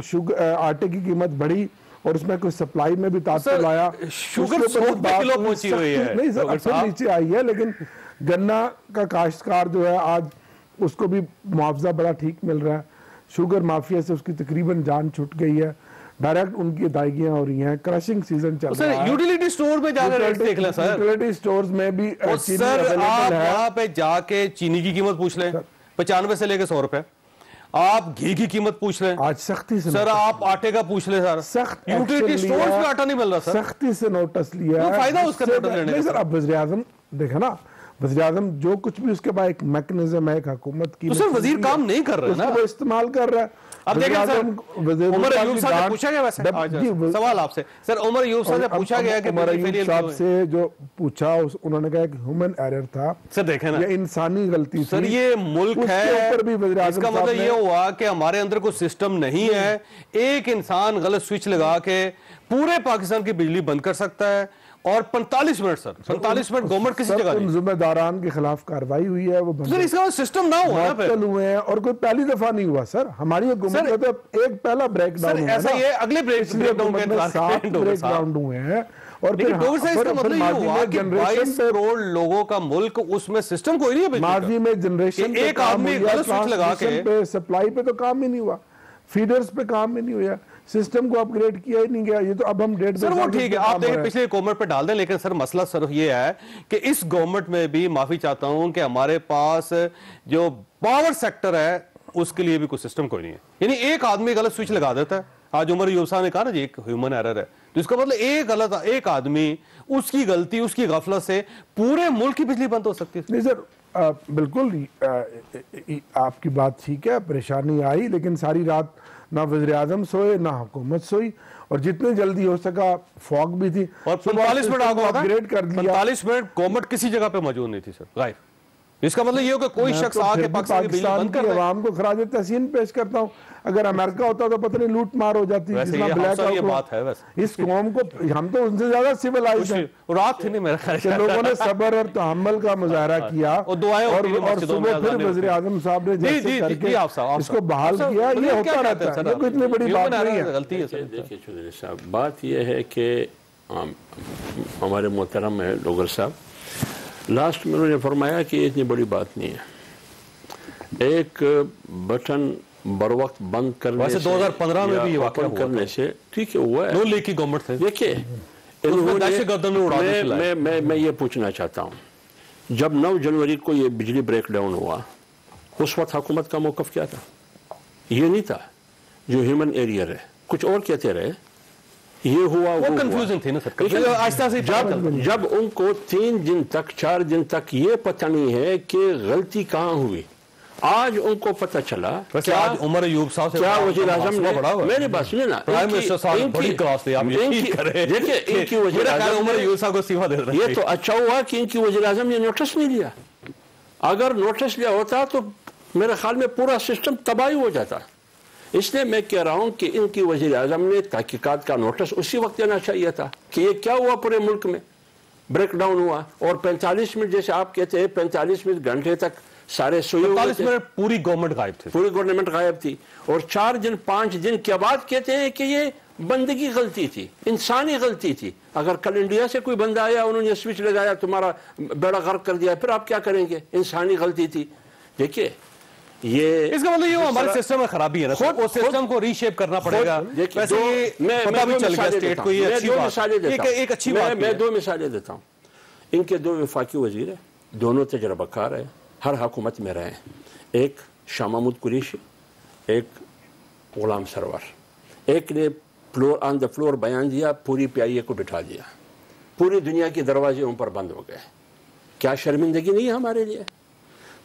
آٹے کی قیمت بڑھی اور اس میں کوئی سپلائی میں بھی تعطل آیا, شوگر 100 روپے کلو پہنچی ہوئی ہے. نہیں سر اکثر نیچے آئی ہے, لیکن گنا کا کاشتکار جو ہے آج اس کو بھی معاوضہ بڑا ٹھیک مل رہا ہے. شوگر مافیا سے اس کی تقریباً جان چھٹ گئی ہے, ڈائریکٹ ان کی ادائیگیاں ہو رہی ہیں, کرشنگ سیزن چل رہا ہے. یوٹیلیٹی سٹور پہ جا کے ریٹ دیکھ لیں سر, یوٹیلیٹی سٹورز میں بھی چینی سر اویلیبل آپ ہے. وہاں پہ جا کے چینی کی قیمت پوچھ لیں 95 سے لے کے 100 روپے, آپ گھی کی قیمت پوچھ لیں آج سختی سے سر, آپ آٹے کا پوچھ لیں سر, سخت یوٹیلیٹی سٹورز پہ آٹا نہیں مل رہا سر, سختی سے نوٹس لیا ہے. فائدہ اس کا نوٹس لینے کا سر اب وزیر اعظم دیکھا نا, وزیر اعظم جو کچھ بھی اس کے بعد ایک میکنزم ہے, ایک حکومت کی, تو سر وزیر کام نہیں کر رہے نا, وہ استعمال کر رہا ہے. اب دیکھیں سر عمر ایوب صاحب سے پوچھا گیا, ویسے سوال آپ سے سر, عمر ایوب صاحب سے پوچھا گیا کہ عمر ایوب صاحب سے جو پوچھا انہوں نے کہا کہ ہیومن ایرر تھا سر, دیکھیں نا یہ انسانی غلطی تھی. سر یہ ملک ہے, اس کا مطلب یہ ہوا کہ ہمارے اندر کوئی سسٹم نہیں ہے. ایک انسان غلط سوئچ لگا کے پورے پاکستان کی بجلی بند کر سکتا ہے, اور 45 منٹ سر 45 منٹ گورنمنٹ کسی جگہ نہیں. ذمہ داران کے خلاف کارروائی ہوئی ہے, وہ سر اس کا سسٹم نہ ہوا نا, معطل ہوئے ہیں, اور کوئی پہلی دفعہ نہیں ہوا سر. ہماری حکومت میں تو ایک پہلا بریک ڈاؤن ہوا, ایسا یہ اگلے بریک ڈاؤن کے 7 بریک ڈاؤن ہوئے ہیں. اور پھر اس کا مطلب یہ ہوا کہ 22 کروڑ لوگوں کا ملک, اس میں سسٹم کوئی نہیں ہے. ماضی میں جنریشن ایک آدمی غلط سوئچ لگا کے سپلائی پہ تو کام ہی نہیں ہوا, فیڈرز پہ کام ہی نہیں ہوا, سسٹم کو اپ گریڈ کیا ہی نہیں گیا. یہ تو اب ہم ڈیٹ سر وہ ٹھیک ہے, آپ دیکھیں پچھلے گورنمنٹ پہ ڈال دیں, لیکن سر مسئلہ صرف یہ ہے کہ اس گورنمنٹ میں بھی معافی چاہتا ہوں کہ ہمارے پاس جو پاور سیکٹر ہے اس کے لیے بھی کوئی سسٹم کوئی نہیں ہے. یعنی ایک آدمی غلط سوئچ لگا دیتا ہے. آج عمر ایوب صاحب نے کہا نا جی ایک ہیومن ایرر ہے, تو اس کا مطلب ایک آدمی, اس کی غلطی, اس کی غفلت سے پورے ملک کی بجلی بند ہو سکتی ہے. نہیں سر بالکل آپ کی بات ٹھیک ہے, پریشانی آئی, لیکن ساری رات نہ وزیر اعظم سوئے نہ حکومت سوئی, اور جتنے جلدی ہو سکا فوگ بھی تھی, اور 45 منٹ اپگریڈ کر دیا. 45 منٹ گورنمنٹ کسی جگہ پہ موجود نہیں تھی سر, غائب. اس کا مطلب یہ ہو کہ کوئی شخص آ کے پاکستان کی عوام کو خراج تحسین پیش کرتا ہوں. اگر امریکہ ہوتا تو پتہ نہیں لوٹ مار ہو جاتی. یہ بات ہے اس قوم کو, ہم تو ان سے زیادہ سیولائز ہیں. رات تھی نہیں میرا خیال, لوگوں نے صبر اور تحمل کا مظاہرہ کیا, اور صبح پھر وزیر اعظم صاحب نے جیسے کر کے اس کو بحال کیا. یہ ہوتا رہتا ہے, یہ کوئی اتنی بڑی بات نہیں ہے. غلطی ہے. دیکھیے چودھری صاحب, بات یہ ہے کہ ہمارے محترم ہے لوگر صاحب, لاسٹ میں انہوں نے فرمایا کہ یہ اتنی بڑی بات نہیں ہے. ایک بٹن بر وقت بند کرنے سے, 2015 میں بھی یہ واقعہ کرنے سے ٹھیک ہے ہوا ہے. نون لیگ کی گورنمنٹ تھے. دیکھیے میں یہ پوچھنا چاہتا ہوں, جب 9 جنوری کو یہ بجلی بریک ڈاؤن ہوا, اس وقت حکومت کا موقف کیا تھا؟ یہ نہیں تھا جو ہیومن ایرر ہے, کچھ اور کہتے رہے. یہ ہوا وہ کنفیوژن تھی نا سر, آہستہ سے جب ان کو 3 دن تک 4 دن تک یہ پتہ نہیں ہے کہ غلطی کہاں ہوئی, آج ان کو پتہ چلا. عمر ایوب صاحب سے کیا وزیر اعظم نے, میری بات سنیں نا, یہ تو اچھا ہوا کہ ان کی وزیر اعظم نے نوٹس نہیں لیا. اگر نوٹس لیا ہوتا تو میرے خیال میں پورا سسٹم تباہی ہو جاتا. اس لیے میں کہہ رہا ہوں کہ ان کی وزیر اعظم نے تحقیقات کا نوٹس اسی وقت دینا چاہیے تھا کہ یہ کیا ہوا پورے ملک میں, بریک ڈاؤن ہوا. اور 45 منٹ جیسے آپ کہتے ہیں 45 منٹ گھنٹے تک سارے سوئے ہوئے تھے, پوری گورنمنٹ غائب تھی, پوری گورنمنٹ غائب تھی. اور 4 دن 5 دن کے بعد کہتے ہیں کہ یہ بندگی غلطی تھی, انسانی غلطی تھی. اگر کل انڈیا سے کوئی بندہ آیا, انہوں نے سوئچ لگایا, تمہارا بیڑا غرق کر دیا, پھر آپ کیا کریں گے؟ انسانی غلطی تھی. دیکھیے یہ اس کا مطلب یہ ہمارے سسٹم میں خرابی ہے نا, وہ سسٹم کو ری شیپ کرنا پڑے گا. ویسے پتہ بھی چل گیا اسٹیٹ کو, یہ اچھی بات, ایک اچھی بات. میں 2 مثالیں دیتا ہوں. ان کے 2 وفاقی وزیر ہیں, دونوں تجربہ کار ہیں, ہر حکومت میں رہے ہیں. ایک شاہ محمود قریشی, ایک غلام سرور. ایک نے آن دا فلور بیان دیا, پوری PIA کو بٹھا دیا, پوری دنیا کے دروازے ان پر بند ہو گئے. کیا شرمندگی نہیں ہے ہمارے لیے؟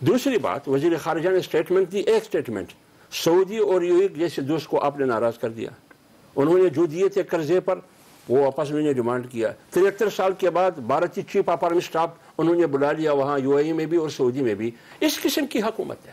دوسری بات, وزیر خارجہ نے سٹیٹمنٹ دی, ایک سٹیٹمنٹ, سعودی اور UAE جیسے دوست کو آپ نے ناراض کر دیا. انہوں نے جو دیے تھے قرضے پر وہ واپس انہوں نے ڈیمانڈ کیا. 73 سال کے بعد بھارتی چیف آف آرمی اسٹاف انہوں نے بلا لیا وہاں UAE میں بھی اور سعودی میں بھی. اس قسم کی حکومت ہے.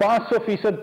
500%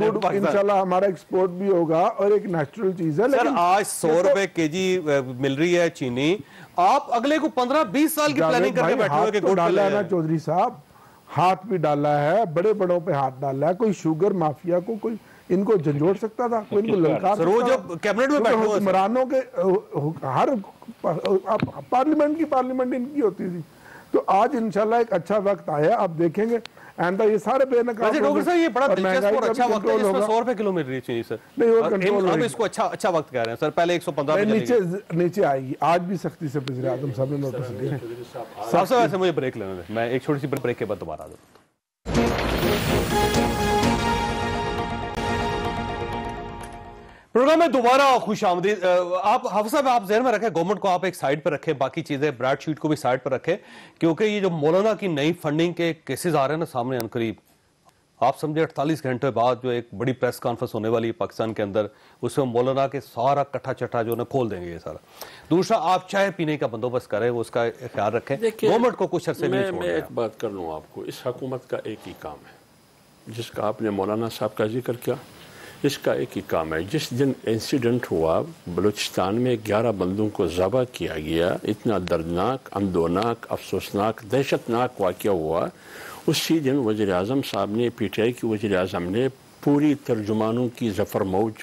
گڑ انشاءاللہ ہمارا ایکسپورٹ بھی ہوگا اور ایک نیچرل چیز ہے. سر آج 100 روپے کے جی مل رہی ہے چینی, آپ اگلے کو 15-20 سال کی پلاننگ کر کے بیٹھے ہوئے کہ گڑ ڈالا ہے نا چودھری صاحب, ہاتھ بھی ڈالا ہے, بڑے بڑوں پہ ہاتھ ڈالا ہے. کوئی شوگر مافیا کو کوئی ان کو جھنجھوڑ سکتا تھا, کوئی ان کو للکار سر وہ سکتا جب کیبنٹ میں بیٹھے ہوئے حکمرانوں کے ہر پارلیمنٹ ان کی ہوتی تھی. تو آج انشاءاللہ ایک اچھا وقت آیا, آپ دیکھیں گے آئندہ یہ سارے بے نقاب ویسے ڈاکٹر صاحب یہ بڑا دلچسپ اور اچھا وقت ہے جس میں 100 روپے کلو مل رہی ہے چینی سر. نہیں وہ کنٹرول ہم اس کو اچھا وقت کہہ رہے ہیں سر, پہلے 115 پہ چلی گئی, نیچے آئے گی. آج بھی سختی سے وزیر اعظم صاحب نے نوٹس لیا. صاحب سے ویسے مجھے بریک لینے دیں, میں ایک چھوٹی سی بریک کے بعد دوبارہ آ جاتا ہوں. پروگرام میں دوبارہ خوش آمدید. آپ حافظ صاحب آپ ذہن میں رکھیں, گورنمنٹ کو آپ ایک سائیڈ پر رکھیں, باقی چیزیں براڈ شیٹ کو بھی سائیڈ پر رکھیں, کیونکہ یہ جو مولانا کی نئی فنڈنگ کے کیسز آ رہے ہیں نا سامنے ان قریب, آپ سمجھے 48 گھنٹے بعد جو ایک بڑی پریس کانفرنس ہونے والی ہے پاکستان کے اندر, اس میں مولانا کے سارا کٹھا چٹھا جو ہے کھول دیں گے یہ سارا. دوسرا آپ چائے پینے کا بندوبست کریں, اس کا خیال رکھیں, گورنمنٹ کو کچھ عرصے میں میں ایک بات کر لوں آپ کو, اس حکومت کا ایک ہی کام ہے جس کا آپ نے مولانا صاحب کا ذکر کیا, اس کا ایک ہی کام ہے. جس دن انسیڈنٹ ہوا بلوچستان میں 11 بندوں کو ذبح کیا گیا, اتنا دردناک, اندوناک, افسوسناک, دہشتناک واقعہ ہوا, اسی دن وزیر اعظم صاحب نے پی ٹی آئی کی وزیر اعظم نے پوری ترجمانوں کی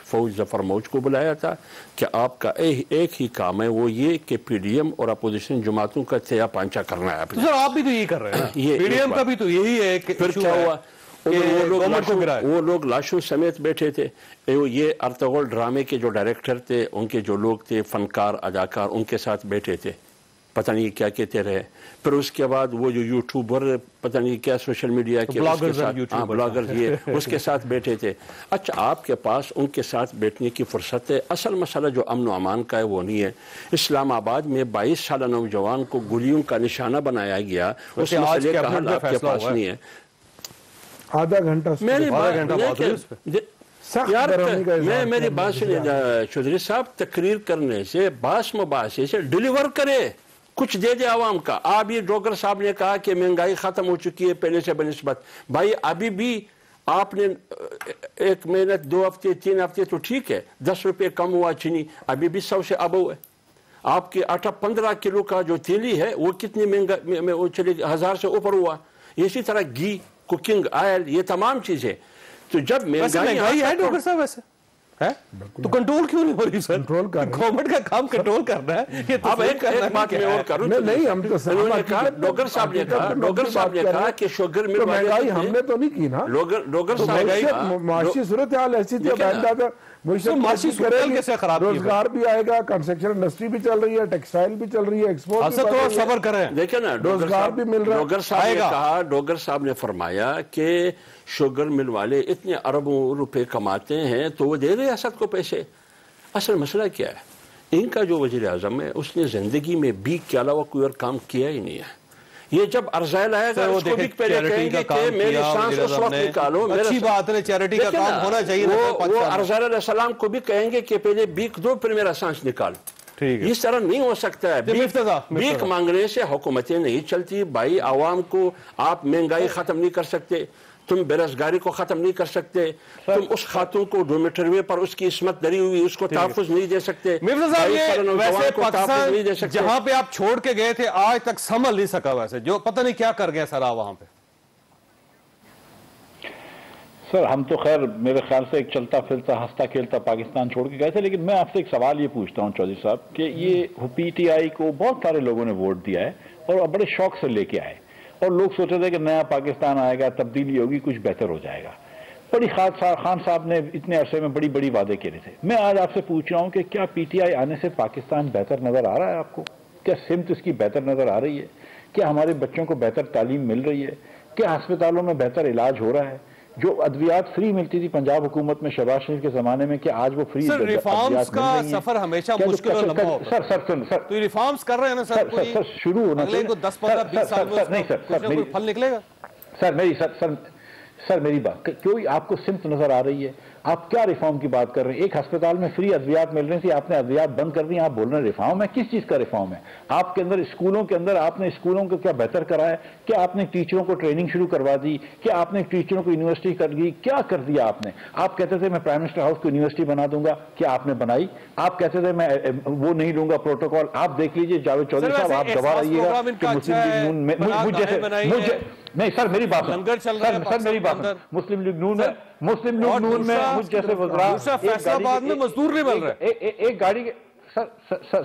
فوج ظفر موج کو بلایا تھا کہ آپ کا ایک ہی کام ہے, وہ یہ کہ پی ڈی ایم اور اپوزیشن جماعتوں کا تیا پانچا کرنا ہے. سر آپ بھی تو یہی کر رہے ہیں, پی ڈی ایم کا بھی تو یہی ہے. پھر کیا ہوا, وہ لوگ لاشوں سمیت بیٹھے تھے. یہ ارطغرل ڈرامے کے جو ڈائریکٹر تھے, ان کے جو لوگ تھے فنکار اداکار, ان کے ساتھ بیٹھے تھے, پتہ نہیں کیا کہتے رہے. پھر اس کے بعد وہ جو یوٹیوبر پتہ نہیں کیا سوشل میڈیا کے بلاگر یہ اس کے ساتھ بیٹھے تھے. اچھا آپ کے پاس ان کے ساتھ بیٹھنے کی فرصت ہے. اصل مسئلہ جو امن و امان کا ہے وہ نہیں ہے. اسلام آباد میں 22 سالہ نوجوان کو گولیوں کا نشانہ بنایا گیا, اس مسئلے کا حل آپ کے پاس نہیں ہے. آدھا گھنٹہ میری بات سنیں چودھری صاحب, تقریر کرنے سے باس مباحثے سے ڈیلیور کرے, کچھ دے دے عوام کا. آپ یہ ڈاکٹر صاحب نے کہا کہ مہنگائی ختم ہو چکی ہے پہلے سے بنسبت, بھائی ابھی بھی آپ نے 1 مہینہ 2 ہفتے 3 ہفتے تو ٹھیک ہے, 10 روپے کم ہوا چینی, ابھی بھی 100 سے ابو ہے. آپ کے آٹا 15 کلو کا جو تیلی ہے وہ کتنی مہنگا وہ چلے 1000 سے اوپر ہوا. اسی طرح گھی, کوکنگ آئل, یہ تمام چیزیں. تو جب مہنگائی ہے ڈاکٹر صاحب ویسے تو کنٹرول کیوں نہیں ہو رہی سر؟ گورنمنٹ کا کام کنٹرول کرنا ہے. اب ایک بات میں اور کروں, نہیں ہم تو ڈاکٹر صاحب نے کہا کہ شوگر مل مہنگائی ہم نے تو نہیں کی نا. ڈاکٹر صاحب معاشی صورتحال ایسی تھی, روزگار بھی آئے گا, کنسٹرکشن انڈسٹری بھی چل رہی ہے, ٹیکسٹائل بھی چل رہی ہے, ایکسپورٹ بھی. تھوڑا صبر کریں, دیکھیں نا روزگار بھی مل رہا ہے. ڈاکٹر صاحب نے فرمایا کہ شوگر مل والے اتنے اربوں روپے کماتے ہیں تو وہ دے ریاست کو پیسے. اصل مسئلہ کیا ہے, ان کا جو وزیر اعظم ہے اس نے زندگی میں بیک کے علاوہ کوئی اور کام کیا ہی نہیں ہے. یہ جب ارزائل آئے گا اس کو بھی پہلے کہیں گے کہ میری سانس اس وقت نکالو. اچھی بات ہے, چیریٹی کا کام ہونا چاہیے. وہ ارزائل علیہ السلام کو بھی کہیں گے کہ پہلے بیک دو پھر میرا سانس نکال. اس طرح نہیں ہو سکتا ہے. بیک مانگنے سے حکومتیں نہیں چلتی بھائی. عوام کو آپ مہنگائی ختم نہیں کر سکتے, تم بے روزگاری کو ختم نہیں کر سکتے, تم اس خاتون کو ڈومیٹروے پر اس کی عصمت دری ہوئی اس کو تحفظ نہیں دے سکتے. مرزا صاحب یہ ویسے پاکستان جہاں پہ آپ چھوڑ کے گئے تھے آج تک سنبھل نہیں سکا, ویسے جو پتہ نہیں کیا کر گیا سر آپ وہاں پہ. سر ہم تو خیر میرے خیال سے ایک چلتا پھرتا ہنستا کھیلتا پاکستان چھوڑ کے گئے تھے, لیکن میں آپ سے ایک سوال یہ پوچھتا ہوں چودھری صاحب کہ یہ پی ٹی آئی کو بہت سارے لوگوں نے ووٹ دیا ہے اور بڑے شوق سے لے کے آئے, اور لوگ سوچ رہے تھے کہ نیا پاکستان آئے گا, تبدیلی ہوگی, کچھ بہتر ہو جائے گا. بڑی خان صاحب نے اتنے عرصے میں بڑی وعدے کیے تھے. میں آج آپ سے پوچھ رہا ہوں کہ کیا پی ٹی آئی آنے سے پاکستان بہتر نظر آ رہا ہے آپ کو؟ کیا سمت اس کی بہتر نظر آ رہی ہے؟ کیا ہمارے بچوں کو بہتر تعلیم مل رہی ہے؟ کیا ہسپتالوں میں بہتر علاج ہو رہا ہے؟ جو ادویات فری ملتی تھی پنجاب حکومت میں شہباز شریف کے زمانے میں, کہ آج وہ فری سر ریفارمز کا سفر ہمیشہ مشکل اور لمبا ہوگا. سر تو یہ ریفارمز کر رہے ہیں نا سر, شروع ہونا اگلے کو 10-15-20 سال میں کوئی پھل نکلے گا. سر سر میری بات کوئی آپ کو سمت نظر آ رہی ہے؟ آپ کیا ریفارم کی بات کر رہے ہیں؟ ایک ہسپتال میں فری ادویات مل رہی تھی، آپ نے ادویات بند کر دی، آپ بول رہے ہیں ریفارم ہے؟ کس چیز کا ریفارم ہے؟ آپ کے اندر اسکولوں کے اندر آپ نے اسکولوں کو کیا بہتر کرا ہے؟ کیا آپ نے ٹیچروں کو ٹریننگ شروع کروا دی؟ کیا آپ نے ٹیچروں کو یونیورسٹی کر دی؟ کیا کر دیا آپ نے؟ آپ کہتے تھے میں پرائم منسٹر ہاؤس کو یونیورسٹی بنا دوں گا، کیا آپ نے بنائی؟ آپ کہتے تھے میں وہ نہیں لوں گا پروٹوکول، آپ دیکھ لیجئے جاوید چودھری صاحب، آپ گواہ رہیے گا کہ مسلم لیگ نون میں مجھے نہیں سر میری بات سر میری بات مسلم لیگ نون میں مجھ جیسے وزراء فیصلہ آباد میں مزدور نہیں مل رہے، ایک گاڑی کے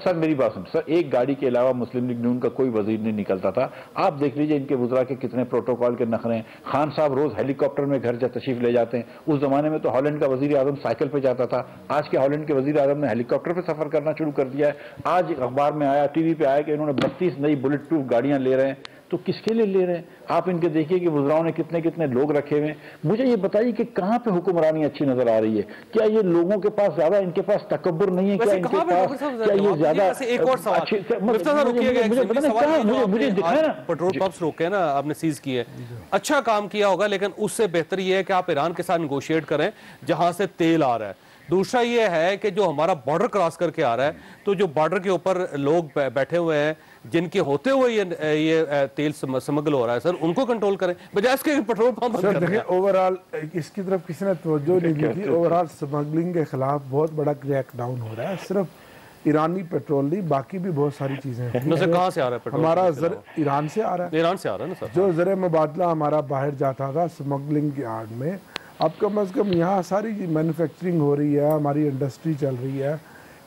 سر میری بات سن سر، ایک گاڑی کے علاوہ مسلم لیگ نون کا کوئی وزیر نہیں نکلتا تھا۔ آپ دیکھ لیجئے ان کے وزراء کے کتنے پروٹوکول کے نخرے ہیں۔ خان صاحب روز ہیلی کاپٹر میں گھر جا تشریف لے جاتے ہیں، اس زمانے میں تو ہالینڈ کا وزیر اعظم سائیکل پہ جاتا تھا، آج کے ہالینڈ کے وزیر اعظم نے ہیلی کاپٹر پہ سفر کرنا شروع کر دیا ہے۔ آج اخبار میں آیا، ٹی وی پہ آیا کہ انہوں نے 32 نئی بلٹ پروف گاڑیاں لے رہے ہیں، تو کس کے لیے لے رہے ہیں؟ آپ ان کے دیکھیے کہ وزراؤں نے کتنے کتنے لوگ رکھے ہوئے ہیں۔ مجھے یہ بتائیے کہ کہاں پہ حکمرانی اچھی نظر آ رہی ہے؟ کیا یہ لوگوں کے پاس زیادہ ان کے پاس تکبر نہیں ہے؟ کیا ان کے پاس کیا یہ زیادہ ایک اور سوال مجھے دکھائے نا، پیٹرول پمپس روکے نا آپ نے سیز کیے، اچھا کام کیا ہوگا، لیکن اس سے بہتر یہ ہے کہ آپ ایران کے ساتھ نیگوشیٹ کریں جہاں سے تیل آ رہا ہے۔ دوسرا یہ ہے کہ جو ہمارا بارڈر کراس کر کے آ رہا ہے، تو جو بارڈر کے اوپر لوگ بیٹھے ہوئے ہیں جن کے ہوتے ہوئے یہ تیل سمگل ہو رہا ہے، سر ان کو کنٹرول کریں بجائے اس کے پیٹرول پمپ سر دیکھیں اوورآل اس کی طرف کسی نے توجہ نہیں دی تھی۔ اوورآل سمگلنگ کے خلاف بہت بڑا کریک ڈاؤن ہو رہا ہے، صرف ایرانی پیٹرول نہیں بلکہ بھی بہت ساری چیزیں ہیں۔ کہاں سے آ رہا ہے پیٹرول؟ ہمارا ایران سے آ رہا ہے، ایران سے آ رہا ہے نا سر۔ جو زر مبادلہ ہمارا باہر جاتا تھا سمگلنگ یارڈ میں، اب کم از کم یہاں ساری مینوفیکچرنگ ہو رہی ہے، ہماری انڈسٹری چل رہی ہے،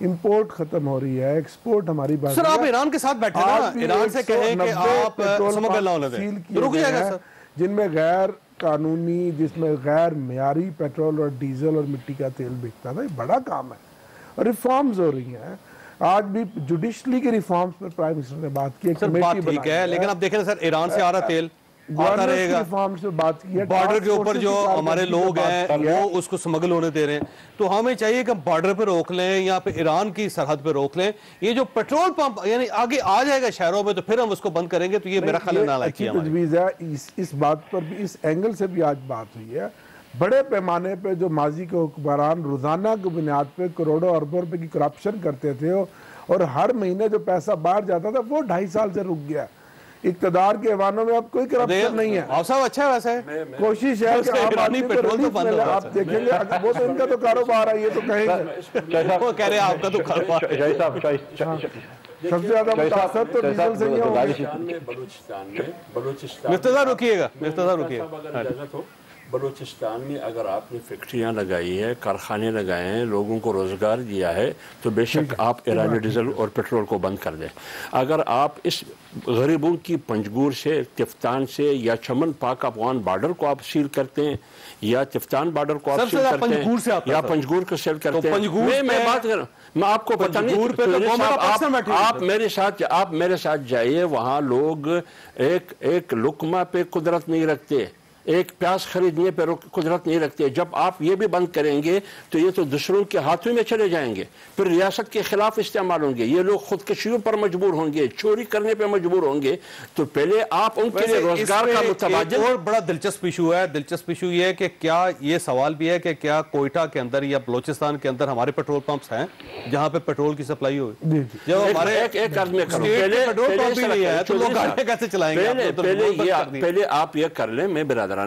امپورٹ ختم ہو رہی ہے، ایکسپورٹ ہماری بات۔ سر آپ ایران کے ساتھ بیٹھے نا، ایران سے کہیں کہ آپ سمگل نہ ہونے دیں، رک جائے گا سر۔ جن میں غیر قانونی، جس میں غیر معیاری پیٹرول اور ڈیزل اور مٹی کا تیل بکتا تھا، یہ بڑا کام ہے اور ریفارمز ہو رہی ہیں۔ آج بھی جوڈیشلی کے ریفارمز پر پرائم منسٹر نے بات کی، سر بات ٹھیک ہے، لیکن اب دیکھیں سر ایران سے آ رہا تیل آتا رہے گا، بارڈر کے اوپر جو ہمارے لوگ ہیں وہ اس کو سمگل ہونے دے رہے ہیں، تو ہمیں چاہیے کہ بارڈر پہ روک لیں یا پہ ایران کی سرحد پہ روک لیں۔ یہ جو پیٹرول پمپ یعنی آگے آ جائے گا شہروں میں تو پھر ہم اس کو بند کریں گے، تو یہ میرا خیال ہے نالائقی ہے۔ تجویز ہے اس بات پر بھی، اس اینگل سے بھی آج بات ہوئی ہے، بڑے پیمانے پہ جو ماضی کے حکمران روزانہ کی بنیاد پہ کروڑوں اربوں روپے کی کرپشن کرتے تھے اور ہر مہینے جو پیسہ باہر جاتا تھا وہ 2.5 سال سے رک گیا۔ اقتدار کے ایوانوں میں اب کوئی کرپشن نہیں ہے۔ آپ صاحب اچھا ہے ویسے، کوشش ہے کہ آپ آدمی کو ریلیف ملے۔ آپ دیکھیں گے وہ تو ان کا تو کاروبار ہے، یہ تو کہیں گے، وہ کہہ رہے ہیں آپ کا تو کاروبار ہے۔ سب سے زیادہ متاثر تو ڈیزل سے ہی ہوں۔ مفتزا رکیے گا، مفتزا رکیے۔ بلوچستان میں اگر آپ نے فیکٹریاں لگائی ہے، کارخانے لگائے ہیں، لوگوں کو روزگار دیا ہے، تو بے شک آپ ایرانی ڈیزل اور پیٹرول کو بند کر دیں۔ اگر آپ اس غریبوں کی پنجگور سے، تفتان سے یا چمن پاک افغان بارڈر کو آپ سیل کرتے ہیں، یا تفتان بارڈر کو آپ سیل کرتے ہیں، یا پنجگور کو سیل کرتے ہیں، میں بات کر رہا ہوں، میں آپ کو پتہ نہیں، آپ میرے ساتھ جائیے، وہاں لوگ ایک لقمہ پہ قدرت نہیں رکھتے، ایک پیاس خریدنے پہ قدرت نہیں رکھتے۔ جب آپ یہ بھی بند کریں گے تو یہ تو دوسروں کے ہاتھوں میں چلے جائیں گے، پھر ریاست کے خلاف استعمال ہوں گے، یہ لوگ خودکشیوں پر مجبور ہوں گے، چوری کرنے پہ مجبور ہوں گے۔ تو پہلے آپ ان کے لیے روزگار کا متبادل۔ اور بڑا دلچسپ ایشو ہے، دلچسپ ایشو یہ ہے کہ کیا یہ سوال بھی ہے کہ کیا کوئٹہ کے اندر یا بلوچستان کے اندر ہمارے پیٹرول پمپس ہیں جہاں پہ پیٹرول کی سپلائی ہوئی؟ جب ہمارے ایک عرض میں کروں، پیٹرول پمپ ہی نہیں ہے تو لوگ گاڑیاں کیسے چلائیں گے؟ پہلے آپ یہ کر لیں، میں برادرانہ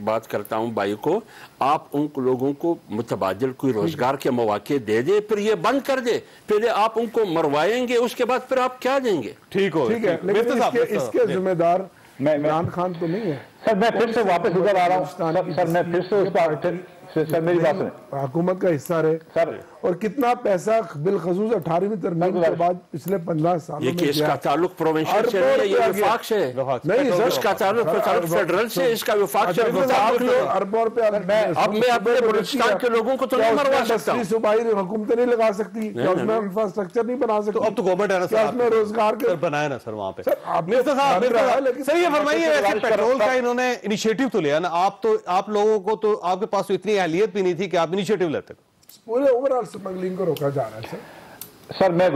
بات کرتا ہوں بھائی کو، آپ ان لوگوں کو متبادل کوئی روزگار کے مواقع دے دے، پھر یہ بند کر دے۔ پہلے آپ ان کو مروائیں گے، اس کے بعد پھر آپ کیا دیں گے؟ ٹھیک ہو، ٹھیک ہے، لیکن اس کے ذمہ دار عمران خان تو نہیں ہے۔ سر میں پھر سے واپس ادھر آ رہا ہوں، سر میں پھر سے اس پر سر میری بات سنیں، حکومت کا حصہ رہے سر، اور کتنا پیسہ بالخصوص 18ویں ترمیم کے بعد پچھلے 15 سالوں یہ میں کہ اس کا تعلق پروونشل سے نہیں ہے، یہ وفاق سے ہے۔ نہیں سر، اس کا تعلق فیڈرل سے، اس کا وفاق سے۔ اربوں روپے اب میں اپنے بلوچستان کے لوگوں کو تو نہیں مروا سکتا ہوں۔ صوبائی حکومتیں نہیں لگا سکتی، کیا اس میں انفراسٹرکچر نہیں بنا سکتی؟ اب تو گورنمنٹ ہے نا کیا اس میں روزگار کے بنایا نا سر وہاں پہ؟ سر یہ فرمائیے ویسے پیٹرول کا انہوں نے انیشیٹو تو لیا نا، آپ لوگوں کو تو آپ کے پاس تو اتنی اہلیت بھی نہیں تھی کہ آپ انیشیٹو لیتے۔ پورے اوورآل سمگلنگ کو روکا جا رہا ہے سر۔ سر میں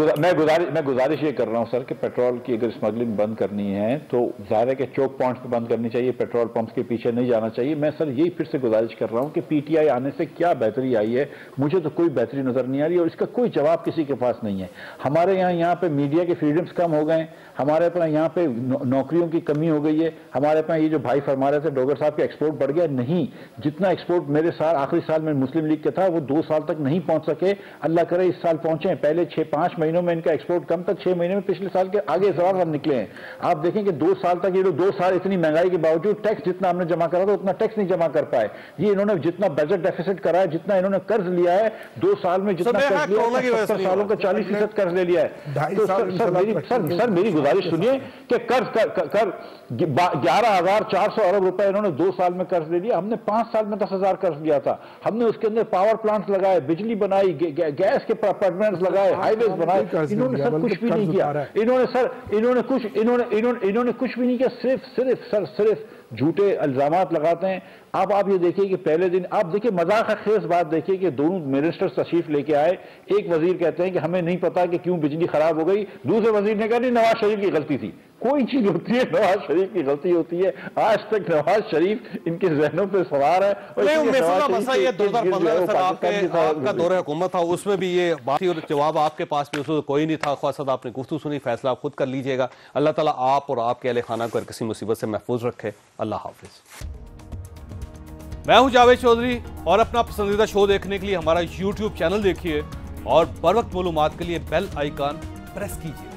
گزارش یہ کر رہا ہوں سر کہ پیٹرول کی اگر اسمگلنگ بند کرنی ہے تو ظاہر ہے کہ چوک پوائنٹس پہ بند کرنی چاہیے، پیٹرول پمپس کے پیچھے نہیں جانا چاہیے۔ میں سر یہی پھر سے گزارش کر رہا ہوں کہ پی ٹی آئی آنے سے کیا بہتری آئی ہے، مجھے تو کوئی بہتری نظر نہیں آ رہی اور اس کا کوئی جواب کسی کے پاس نہیں ہے۔ ہمارے یہاں پہ میڈیا کے فریڈمز کم ہو گئے، ہمارے پاس یہاں پہ نوکریوں کی کمی ہو گئی ہے، ہمارے پاس یہ جو بھائی فرما رہے تھے ڈوگر صاحب کے ایکسپورٹ بڑھ گیا، نہیں، جتنا ایکسپورٹ میرے سال آخری سال میں مسلم لیگ کا تھا وہ 2 سال تک نہیں پہنچ سکے، اللہ کرے اس سال پہنچے۔ پہلے 5 مہینوں میں ان کا ایکسپورٹ کم تھا، 6 مہینے میں پچھلے سال کے آگے زبان ہم نکلے ہیں۔ آپ دیکھیں کہ 2 سال تک یہ لوگ 2 سال اتنی مہنگائی کے باوجود ٹیکس جتنا ہم نے جمع کرا تھا اتنا ٹیکس نہیں جمع کر پائے۔ یہ انہوں نے جتنا بجٹ ڈیفیسٹ کرا ہے، جتنا انہوں نے قرض لیا ہے 2 سال میں، جتنا قرض لیا ہے 70 سالوں کا 40% قرض لے لیا ہے۔ تو سر میری گزارش سنیے کہ قرض 11,400 ارب روپے انہوں نے 2 سال میں قرض لے لیا، ہم نے 5 سال میں 10,000 قرض لیا تھا۔ ہم نے اس کے اندر پاور پلانٹس لگائے، بجلی بنائی، گیس کے پرمنٹس لگائے، ہائی ویز بنائے، انہوں نے سر کچھ بھی نہیں کیا۔ انہوں نے کچھ بھی نہیں کیا، صرف جھوٹے الزامات لگاتے ہیں۔ اب آپ یہ دیکھیے کہ پہلے دن آپ دیکھیے مذاق خیز بات دیکھیے کہ دونوں منسٹر تشریف لے کے آئے، ایک وزیر کہتے ہیں کہ ہمیں نہیں پتا کہ کیوں بجلی خراب ہو گئی، دوسرے وزیر نے کہا نہیں نواز شریف کی غلطی تھی۔ کوئی چیز ہوتی ہے نواز شریف کی غلطی ہوتی ہے، آج تک نواز شریف ان کے ذہنوں پہ سوار ہے۔ مسئلہ یہ 2015 سر آپ کا دور حکومت تھا، اس میں بھی یہ بات تھی اور جواب آپ کے پاس بھی اس وقت کوئی نہیں تھا۔ خواہ صاحب آپ نے گفتگو سنی، فیصلہ آپ خود کر لیجئے گا۔ اللہ تعالیٰ آپ اور آپ کے اہل خانہ کو کسی مصیبت سے محفوظ رکھے۔ اللہ حافظ۔ میں ہوں جاوید چودھری اور اپنا پسندیدہ شو دیکھنے کے لیے ہمارا YouTube چینل دیکھیے اور بر وقت معلومات کے لیے بیل آئیکن پریس کیجیے۔